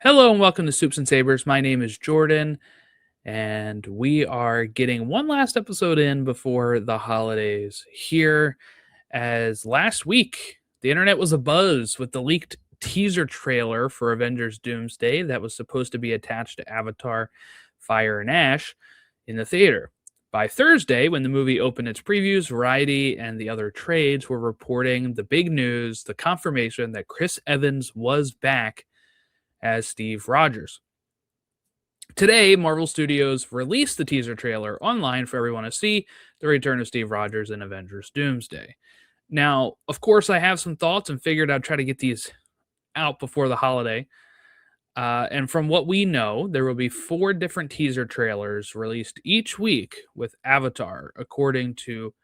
Hello and welcome to Soups and Sabers. My name is Jordan, and we are getting one last episode in before the holidays here. As last week, the internet was abuzz with the leaked teaser trailer for Avengers Doomsday that was supposed to be attached to Avatar Fire and Ash in the theater. By Thursday, when the movie opened its previews, Variety and the other trades were reporting the big news, the confirmation that Chris Evans was back as Steve Rogers. Today, Marvel Studios released the teaser trailer online for everyone to see the return of Steve Rogers in Avengers Doomsday. Now, of course, I have some thoughts and figured I'd try to get these out before the holiday. And from what we know, there will be 4 different teaser trailers released each week with Avatar, according to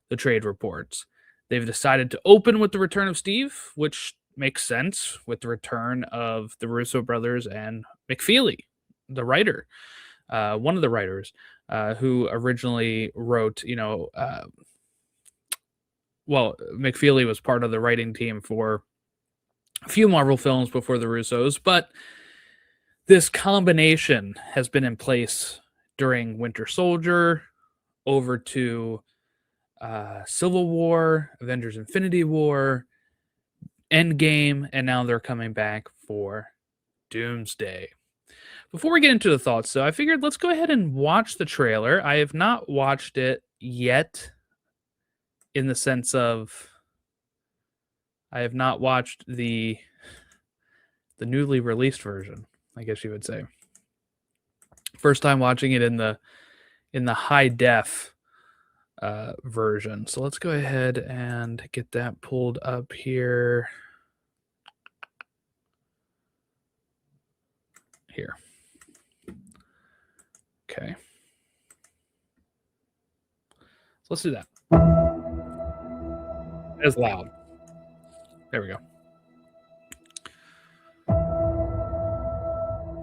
the trade reports. They've decided to open with the return of Steve, which makes sense with the return of the Russo brothers and McFeely, the writer, one of the writers who originally wrote, McFeely was part of the writing team for a few Marvel films before the Russos, but this combination has been in place during Winter Soldier, over to Civil War, Avengers Infinity War, Endgame, and now they're coming back for Doomsday. Before we get into the thoughts, though, I figured let's go ahead and watch the trailer. I have not watched it yet, in the sense of I have not watched the newly released version, I guess you would say. First time watching it in the high def version. So let's go ahead and get that pulled up here. Here. Okay. So let's do that. As loud. There we go.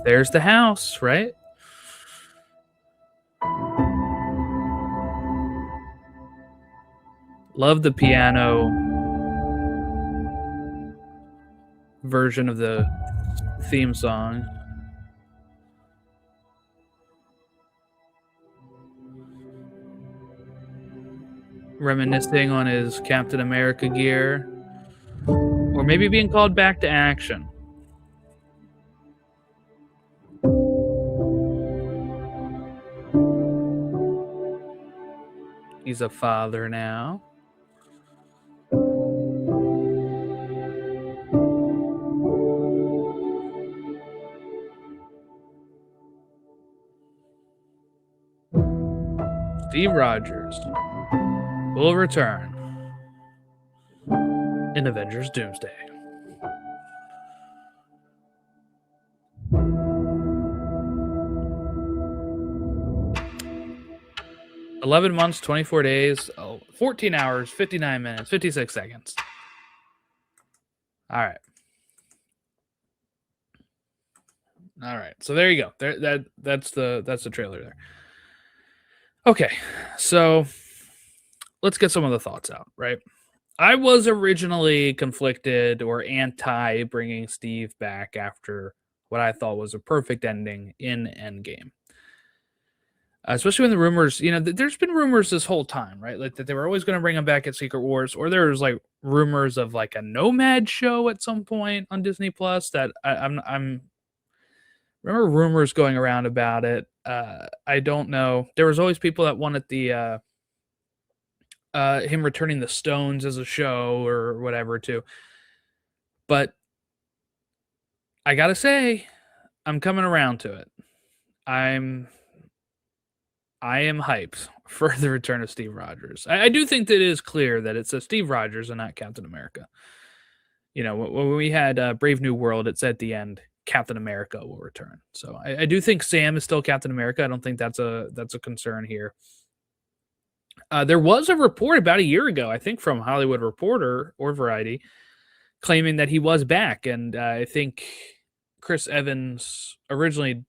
There's the house, right? Love the piano version of the theme song. Reminiscing on his Captain America gear. Or maybe being called back to action. He's a father now. Steve Rogers will return in Avengers Doomsday. $11 months, 24 days, 14 hours, 59 minutes, 56 seconds. All right. So there you go. That's the trailer there. Okay, so let's get some of the thoughts out, right? I was originally conflicted or anti bringing Steve back after what I thought was a perfect ending in Endgame. Especially when the rumors, there's been rumors this whole time, right? Like that they were always going to bring him back at Secret Wars, or there was like rumors of like a Nomad show at some point on Disney Plus. That I'm remember rumors going around about it. I don't know. There was always people that wanted the him returning the Stones as a show or whatever too. But I gotta say, I'm coming around to it. I am hyped for the return of Steve Rogers. I do think that it is clear that it's a Steve Rogers and not Captain America. When we had Brave New World, it said at the end, Captain America will return. So I do think Sam is still Captain America. I don't think that's a concern here. There was a report about a year ago, I think from Hollywood Reporter or Variety, claiming that he was back. And I think Chris Evans originally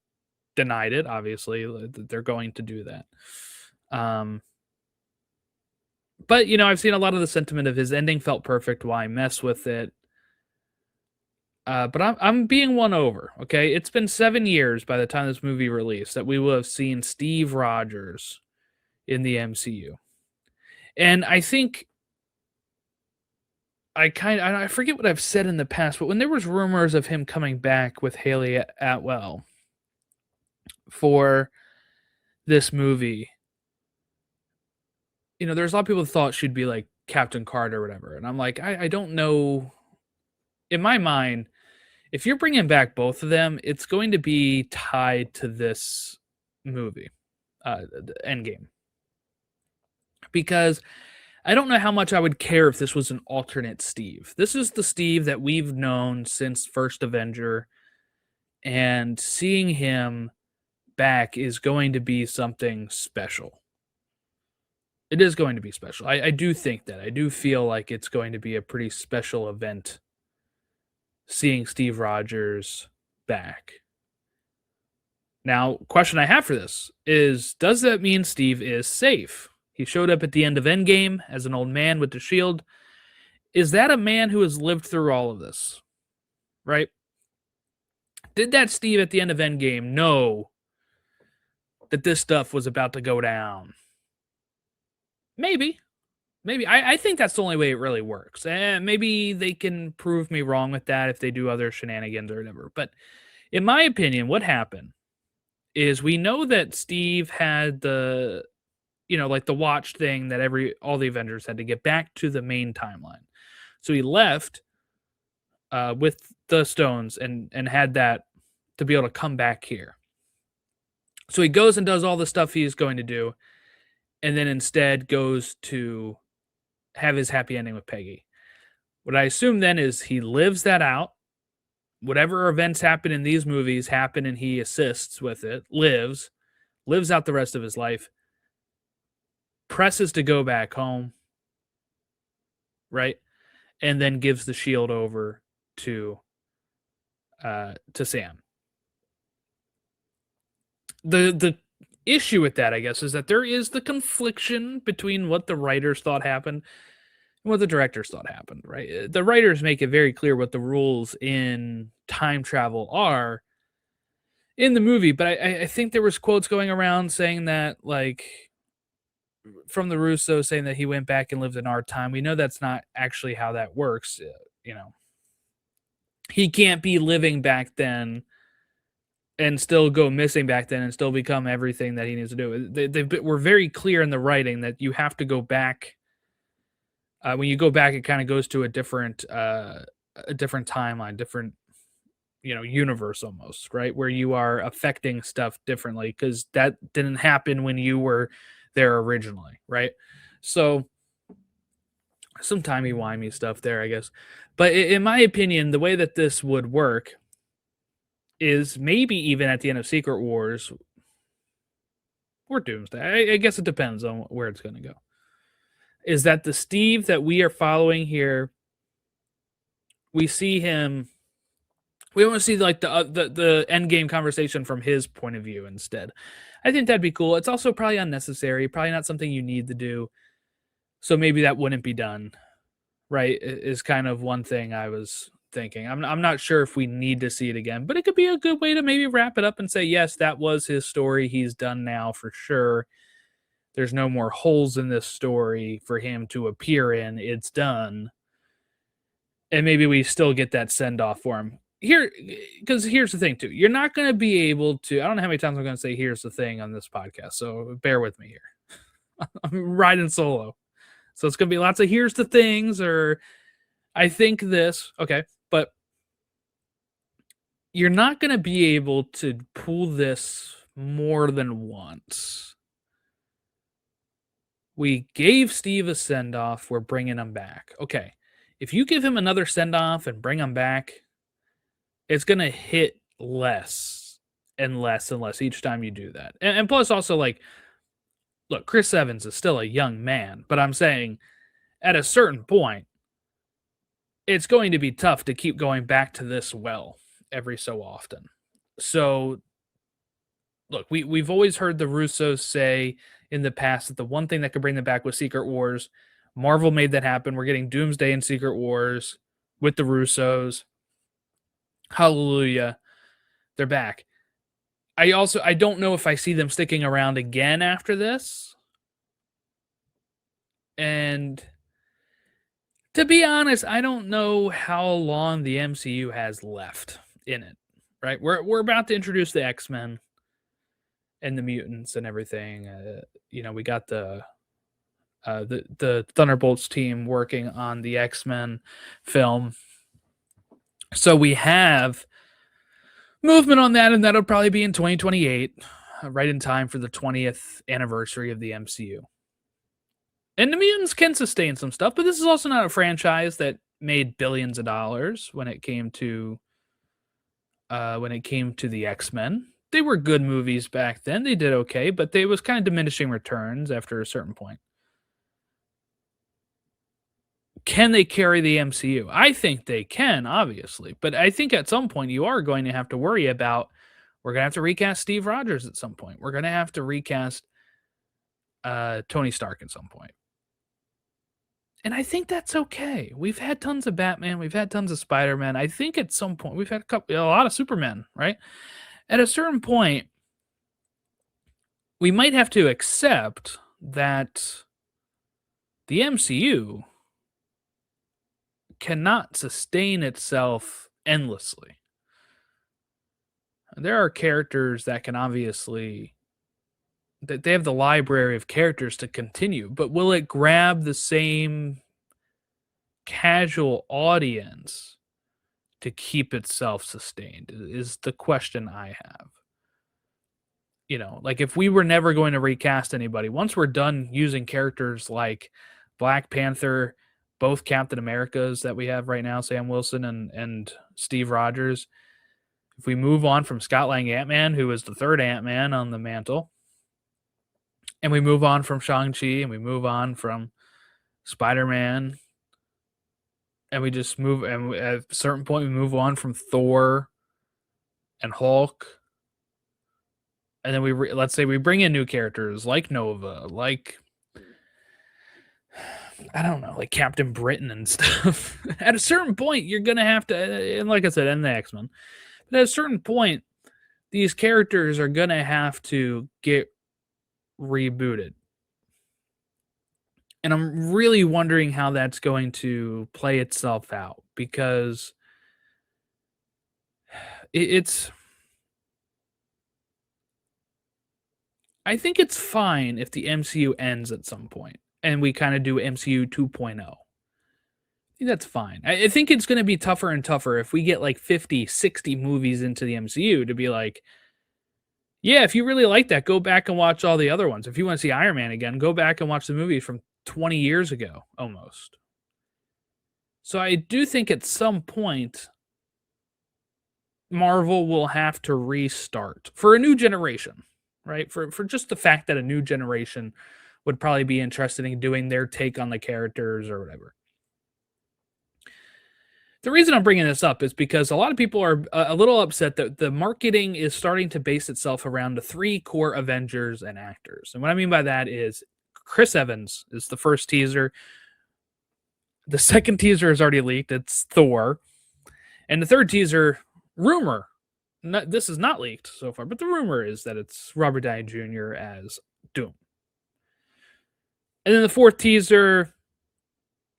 denied it, obviously. They're going to do that. But, I've seen a lot of the sentiment of his ending felt perfect. Why mess with it? But I'm being won over. Okay, it's been 7 years by the time this movie released that we will have seen Steve Rogers in the MCU, and I think I forget what I've said in the past, but when there was rumors of him coming back with Haley Atwell for this movie, there's a lot of people who thought she'd be like Captain Carter or whatever, and I'm like, I don't know. In my mind, if you're bringing back both of them, it's going to be tied to this movie, the Endgame, because I don't know how much I would care if this was an alternate Steve. This is the Steve that we've known since First Avenger, and seeing him back is going to be something special. It is going to be special. I do think that. I do feel like it's going to be a pretty special event seeing Steve Rogers back. Now, question I have for this is, does that mean Steve is safe? He showed up at the end of Endgame as an old man with the shield. Is that a man who has lived through all of this? Right? Did that Steve at the end of Endgame know that this stuff was about to go down? Maybe. I think that's the only way it really works. Maybe they can prove me wrong with that if they do other shenanigans or whatever. But in my opinion, what happened is we know that Steve had the, like the watch thing that all the Avengers had to get back to the main timeline. So he left with the stones and had that to be able to come back here. So he goes and does all the stuff he's going to do, and then instead goes to have his happy ending with Peggy. What I assume then is he lives that out. Whatever events happen in these movies happen, and he assists with it, lives out the rest of his life, presses to go back home, right? And then gives the shield over to Sam. The issue with that, I guess, is that there is the confliction between what the writers thought happened and what the directors thought happened, right? The writers make it very clear what the rules in time travel are in the movie, but I think there was quotes going around saying that, like, from the Russo saying that he went back and lived in our time. We know that's not actually how that works. He can't be living back then and still go missing back then and still become everything that he needs to do. They were very clear in the writing that you have to go back. When you go back, it kind of goes to a different timeline, different, universe almost, right? Where you are affecting stuff differently because that didn't happen when you were there originally, right? So some timey-wimey stuff there, I guess. But in my opinion, the way that this would work is maybe even at the end of Secret Wars or Doomsday. I guess it depends on where it's going to go. Is that the Steve that we are following here? We see him. We want to see like the end game conversation from his point of view instead. I think that'd be cool. It's also probably unnecessary. Probably not something you need to do. So maybe that wouldn't be done. Right? Is kind of one thing I was thinking. I'm not sure if we need to see it again, but it could be a good way to maybe wrap it up and say, yes, that was his story. He's done now for sure. There's no more holes in this story for him to appear in. It's done. And maybe we still get that send off for him. Here, because here's the thing, too. You're not going to be able to. I don't know how many times I'm going to say here's the thing on this podcast, so bear with me here. I'm riding solo. So it's going to be lots of here's the things, or I think this. Okay, but you're not going to be able to pull this more than once. We gave Steve a send-off. We're bringing him back. Okay, if you give him another send-off and bring him back, it's going to hit less and less and less each time you do that. And plus also, like, look, Chris Evans is still a young man, but I'm saying at a certain point, it's going to be tough to keep going back to this well every so often. So, look, we've always heard the Russos say in the past that the one thing that could bring them back was Secret Wars. Marvel made that happen. We're getting Doomsday and Secret Wars with the Russos. Hallelujah. They're back. I don't know if I see them sticking around again after this. And to be honest, I don't know how long the MCU has left in it. Right? We're about to introduce the X-Men and the mutants and everything. We got the Thunderbolts team working on the X-Men film. So we have movement on that, and that'll probably be in 2028, right in time for the 20th anniversary of the MCU. And the mutants can sustain some stuff, but this is also not a franchise that made billions of dollars when it came to the X-Men. They were good movies back then. They did okay, but they was kind of diminishing returns after a certain point. Can they carry the MCU? I think they can, obviously, but I think at some point you are going to have to worry about, we're going to have to recast Steve Rogers at some point. We're going to have to recast Tony Stark at some point. And I think that's okay. We've had tons of Batman. We've had tons of Spider-Man. I think at some point we've had a lot of Superman, right? At a certain point, we might have to accept that the MCU cannot sustain itself endlessly. There are characters that can obviously, that they have the library of characters to continue, but will it grab the same casual audience to keep itself sustained is the question I have. Like if we were never going to recast anybody, once we're done using characters like Black Panther, both Captain Americas that we have right now, Sam Wilson and Steve Rogers, if we move on from Scott Lang Ant-Man, who is the third Ant-Man on the mantle, and we move on from Shang-Chi, and we move on from Spider-Man, and we just move, and at a certain point we move on from Thor and Hulk, and then let's say we bring in new characters like Nova, like, I don't know, like Captain Britain and stuff. At a certain point, you're going to have to, and like I said, and the X-Men, but at a certain point, these characters are going to have to get rebooted. And I'm really wondering how that's going to play itself out, because I think it's fine if the MCU ends at some point and we kind of do MCU 2.0. I think that's fine. I think it's going to be tougher and tougher if we get like 50, 60 movies into the MCU to be like, yeah, if you really like that, go back and watch all the other ones. If you want to see Iron Man again, go back and watch the movie from 20 years ago, almost. So I do think at some point, Marvel will have to restart for a new generation, right? For just the fact that a new generation would probably be interested in doing their take on the characters or whatever. The reason I'm bringing this up is because a lot of people are a little upset that the marketing is starting to base itself around the 3 core Avengers and actors. And what I mean by that is Chris Evans is the first teaser. The second teaser is already leaked. It's Thor. And the third teaser, rumor, this is not leaked so far, but the rumor is that it's Robert Downey Jr. as Doom. And then the fourth teaser,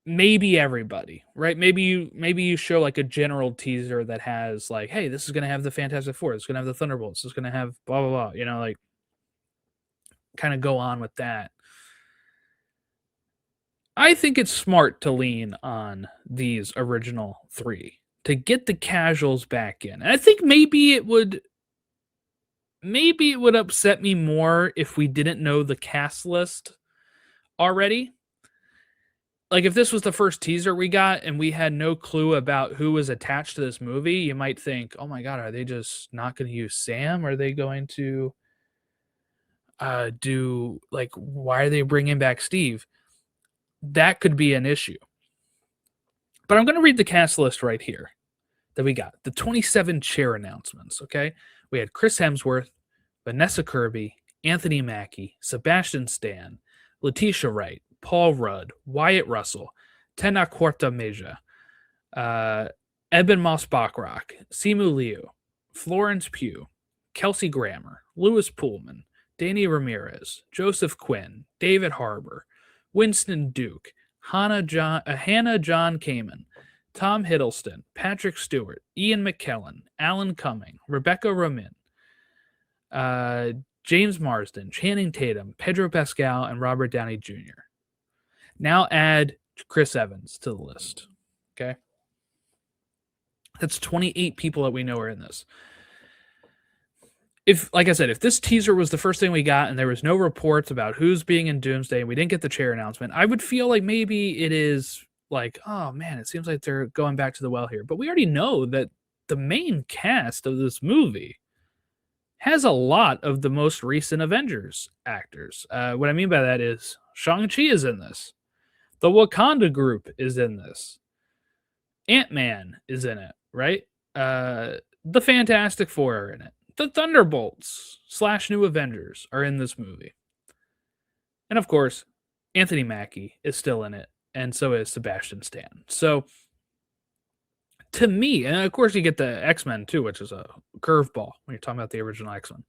maybe everybody, right? Maybe you show like a general teaser that has like, hey, this is going to have the Fantastic Four. It's going to have the Thunderbolts. It's going to have blah, blah, blah, like kind of go on with that. I think it's smart to lean on these original 3 to get the casuals back in. And I think maybe it would upset me more if we didn't know the cast list already. Like if this was the first teaser we got and we had no clue about who was attached to this movie, you might think, oh my God, are they just not going to use Sam? Are they going to do like, why are they bringing back Steve? That could be an issue. But I'm going to read the cast list right here that we got. The 27 chair announcements, okay? We had Chris Hemsworth, Vanessa Kirby, Anthony Mackie, Sebastian Stan, Letitia Wright, Paul Rudd, Wyatt Russell, Tena Corta Meja, Eben Moss Bachrach, Simu Liu, Florence Pugh, Kelsey Grammer, Louis Pullman, Danny Ramirez, Joseph Quinn, David Harbour, Winston Duke, Hannah John Kamen, Tom Hiddleston, Patrick Stewart, Ian McKellen, Alan Cumming, Rebecca Ramin, James Marsden, Channing Tatum, Pedro Pascal, and Robert Downey Jr. Now add Chris Evans to the list. Okay? That's 28 people that we know are in this. If, like I said, if this teaser was the first thing we got and there was no reports about who's being in Doomsday and we didn't get the chair announcement, I would feel like maybe it is like, oh man, it seems like they're going back to the well here. But we already know that the main cast of this movie has a lot of the most recent Avengers actors. What I mean by that is Shang-Chi is in this. The Wakanda group is in this. Ant-Man is in it, right? The Fantastic Four are in it. The Thunderbolts / New Avengers are in this movie. And of course, Anthony Mackie is still in it, and so is Sebastian Stan. So, to me, and of course you get the X-Men too, which is a curveball when you're talking about the original X-Men.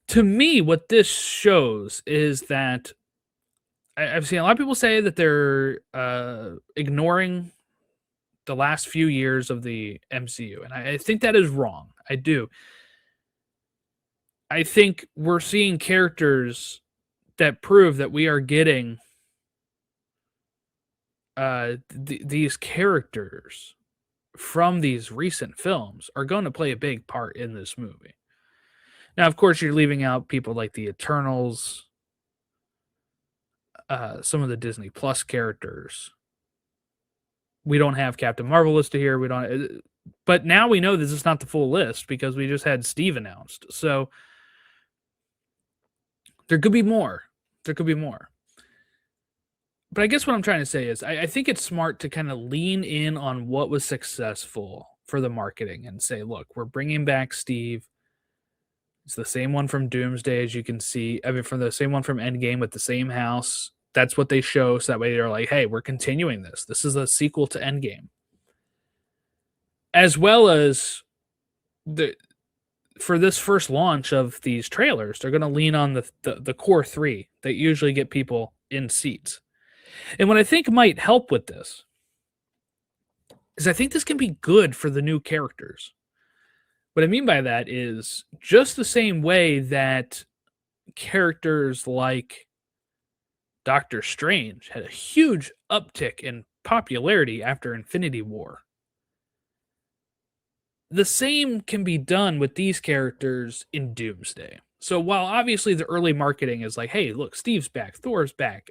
To me, what this shows is that I've seen a lot of people say that they're ignoring the last few years of the MCU, and I think that is wrong. I do. I think we're seeing characters that prove that we are getting these characters from these recent films are going to play a big part in this movie. Now, of course, you're leaving out people like the Eternals, some of the Disney Plus characters. We don't have Captain Marvel listed here. We don't, but now we know this is not the full list because we just had Steve announced. So there could be more. There could be more. But I guess what I'm trying to say is I think it's smart to kind of lean in on what was successful for the marketing and say, look, we're bringing back Steve. It's the same one from Doomsday, as you can see. I mean, from the same one from Endgame with the same house. That's what they show. So that way they're like, hey, we're continuing this. This is a sequel to Endgame. As well as for this first launch of these trailers, they're going to lean on the core three that usually get people in seats. And what I think might help with this is I think this can be good for the new characters. What I mean by that is just the same way that characters like Doctor Strange had a huge uptick in popularity after Infinity War. The same can be done with these characters in Doomsday. So while obviously the early marketing is like, hey, look, Steve's back, Thor's back,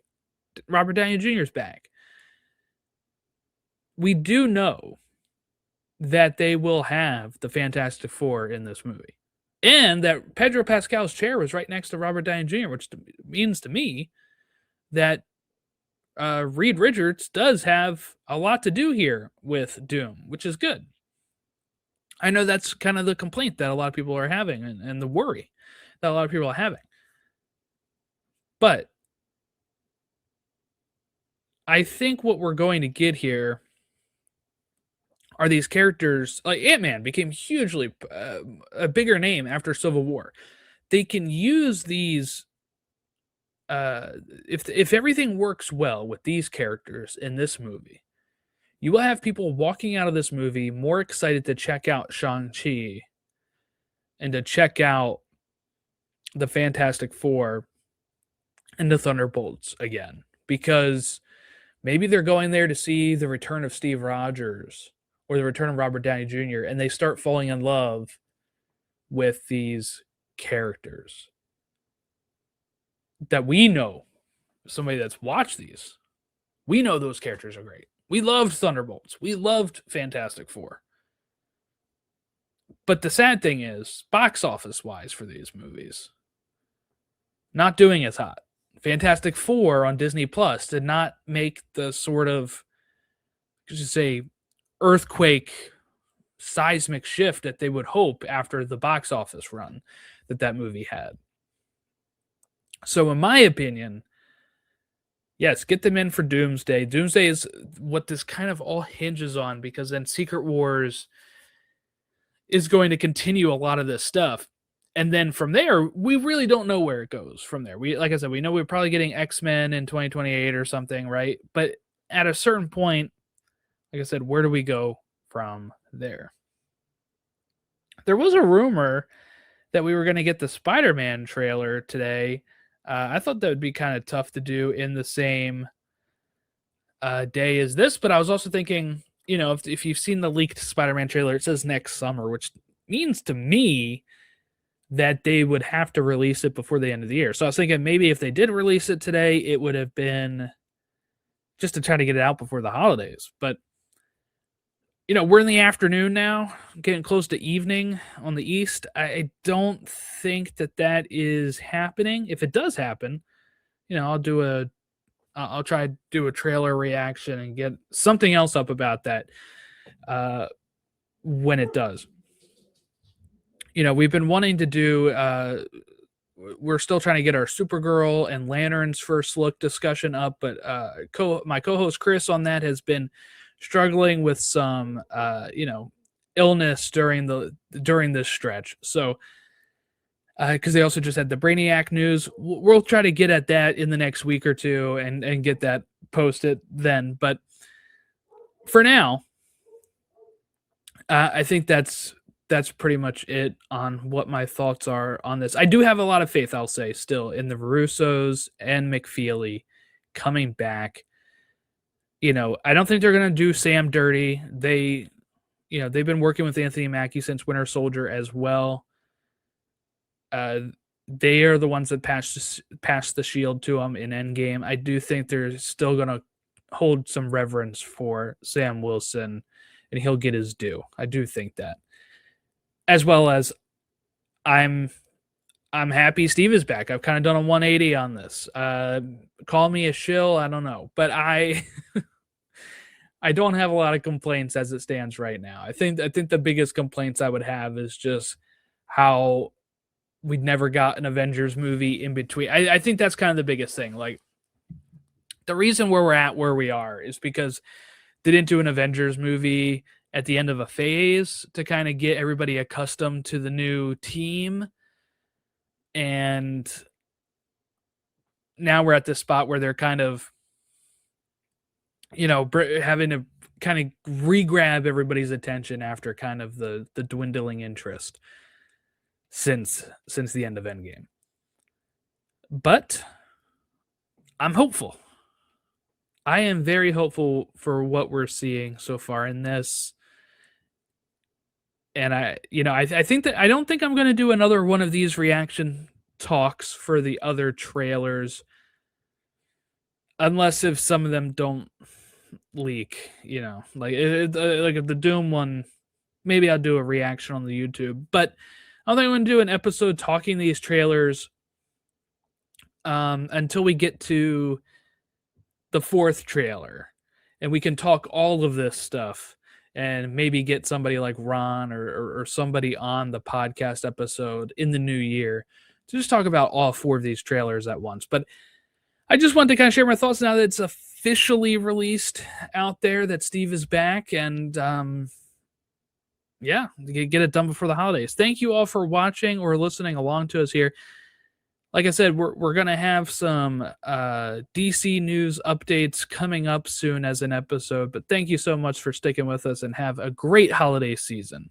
Robert Downey Jr.'s back, we do know that they will have the Fantastic Four in this movie. And that Pedro Pascal's chair was right next to Robert Downey Jr., which means to me that Reed Richards does have a lot to do here with Doom, which is good. I know that's kind of the complaint that a lot of people are having and the worry that a lot of people are having. But I think what we're going to get here are these characters, like Ant-Man became hugely a bigger name after Civil War. They can use these, if everything works well with these characters in this movie, you will have people walking out of this movie more excited to check out Shang-Chi and to check out the Fantastic Four and the Thunderbolts again. Because maybe they're going there to see the return of Steve Rogers or the return of Robert Downey Jr., and they start falling in love with these characters that we know, somebody that's watched these, we know those characters are great. We loved Thunderbolts. We loved Fantastic Four. But the sad thing is, box office-wise for these movies, not doing as hot. Fantastic Four on Disney Plus did not make the sort of, just say, earthquake, seismic shift that they would hope after the box office run that movie had. So in my opinion, Yes, get them in for Doomsday. Doomsday is what this kind of all hinges on, because then Secret Wars is going to continue a lot of this stuff. And then from there, we really don't know where it goes from there. Like I said, we know we're probably getting X-Men in 2028 or something, right? But at a certain point, like I said, where do we go from there? There was a rumor that we were going to get the Spider-Man trailer today. I thought that would be kind of tough to do in the same day as this, but I was also thinking, if you've seen the leaked Spider-Man trailer, it says next summer, which means to me that they would have to release it before the end of the year. So I was thinking maybe if they did release it today, it would have been just to try to get it out before the holidays. But, we're in the afternoon now, getting close to evening on the East. I don't think that is happening. If it does happen, I'll try to do a trailer reaction and get something else up about that when it does. We've been wanting to do, we're still trying to get our Supergirl and Lantern's first look discussion up, but my co-host Chris on that has been struggling with some, illness during this stretch. So, because they also just had the Brainiac news. We'll try to get at that in the next week or two and get that posted then. But for now, I think that's pretty much it on what my thoughts are on this. I do have a lot of faith, I'll say, still in the Russos and McFeely coming back. I don't think they're going to do Sam dirty. They've been working with Anthony Mackie since Winter Soldier as well. They are the ones that passed the shield to him in Endgame. I do think they're still going to hold some reverence for Sam Wilson, and he'll get his due. I do think that. As well as I'm happy Steve is back. I've kind of done a 180 on this. Call me a shill, I don't know. But I don't have a lot of complaints as it stands right now. I think the biggest complaints I would have is just how we'd never got an Avengers movie in between. I think that's kind of the biggest thing. Like, the reason we're at where we are is because they didn't do an Avengers movie at the end of a phase to kind of get everybody accustomed to the new team. And now we're at this spot where they're kind of, having to kind of re-grab everybody's attention after kind of the dwindling interest since the end of Endgame. But I'm hopeful. I am very hopeful for what we're seeing so far in this. And I think that I don't think I'm going to do another one of these reaction talks for the other trailers, unless if some of them don't leak, like if the Doom one, maybe I'll do a reaction on the YouTube, but I don't think I'm going to do an episode talking these trailers until we get to the fourth trailer and we can talk all of this stuff and maybe get somebody like Ron or somebody on the podcast episode in the new year to just talk about all four of these trailers at once. But I just wanted to kind of share my thoughts now that it's officially released out there that Steve is back, and get it done before the holidays. Thank you all for watching or listening along to us here. Like I said, we're going to have some DC news updates coming up soon as an episode, but thank you so much for sticking with us and have a great holiday season.